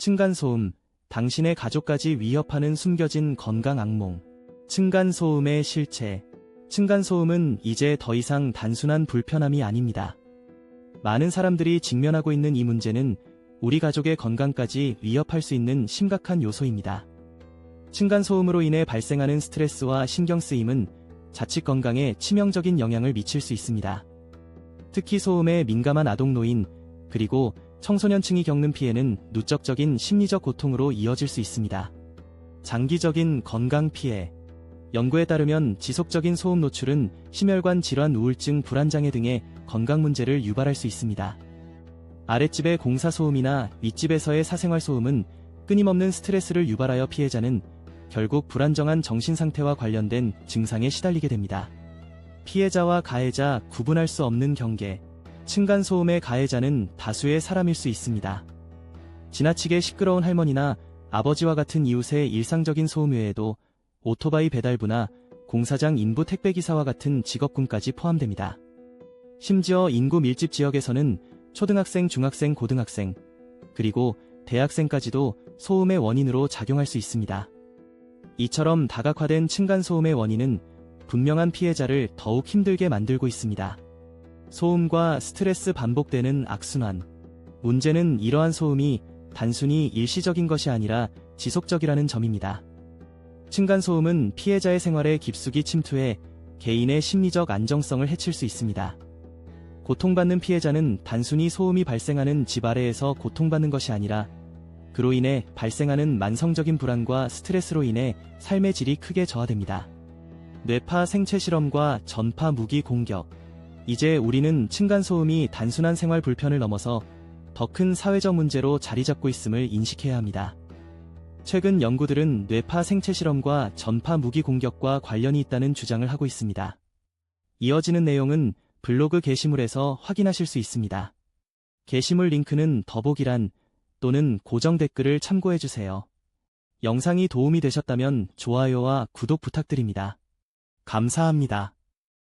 층간소음, 당신의 가족까지 위협하는 숨겨진 건강 악몽. 층간소음의 실체. 층간소음은 이제 더 이상 단순한 불편함이 아닙니다. 많은 사람들이 직면하고 있는 이 문제는 우리 가족의 건강까지 위협할 수 있는 심각한 요소입니다. 층간소음으로 인해 발생하는 스트레스와 신경쓰임은 자칫 건강에 치명적인 영향을 미칠 수 있습니다. 특히 소음에 민감한 아동 노인, 그리고 청소년층이 겪는 피해는 누적적인 심리적 고통으로 이어질 수 있습니다. 장기적인 건강 피해. 연구에 따르면 지속적인 소음 노출은 심혈관 질환, 우울증, 불안장애 등의 건강 문제를 유발할 수 있습니다. 아랫집의 공사 소음이나 윗집에서의 사생활 소음은 끊임없는 스트레스를 유발하여 피해자는 결국 불안정한 정신상태와 관련된 증상에 시달리게 됩니다. 피해자와 가해자, 구분할 수 없는 경계. 층간소음의 가해자는 다수의 사람일 수 있습니다. 지나치게 시끄러운 할머니나 아버지와 같은 이웃의 일상적인 소음 외에도 오토바이 배달부나 공사장 인부 택배기사와 같은 직업군까지 포함됩니다. 심지어 인구 밀집 지역에서는 초등학생, 중학생, 고등학생, 그리고 대학생까지도 소음의 원인으로 작용할 수 있습니다. 이처럼 다각화된 층간소음의 원인은 분명한 피해자를 더욱 힘들게 만들고 있습니다. 소음과 스트레스 반복되는 악순환. 문제는 이러한 소음이 단순히 일시적인 것이 아니라 지속적이라는 점입니다. 층간소음은 피해자의 생활에 깊숙이 침투해 개인의 심리적 안정성을 해칠 수 있습니다. 고통받는 피해자는 단순히 소음이 발생하는 집 아래에서 고통받는 것이 아니라 그로 인해 발생하는 만성적인 불안과 스트레스로 인해 삶의 질이 크게 저하됩니다. 뇌파 생체 실험과 전파 무기 공격. 이제 우리는 층간소음이 단순한 생활 불편을 넘어서 더 큰 사회적 문제로 자리 잡고 있음을 인식해야 합니다. 최근 연구들은 뇌파 생체 실험과 전파 무기 공격과 관련이 있다는 주장을 하고 있습니다. 이어지는 내용은 블로그 게시물에서 확인하실 수 있습니다. 게시물 링크는 더보기란 또는 고정 댓글을 참고해주세요. 영상이 도움이 되셨다면 좋아요와 구독 부탁드립니다. 감사합니다.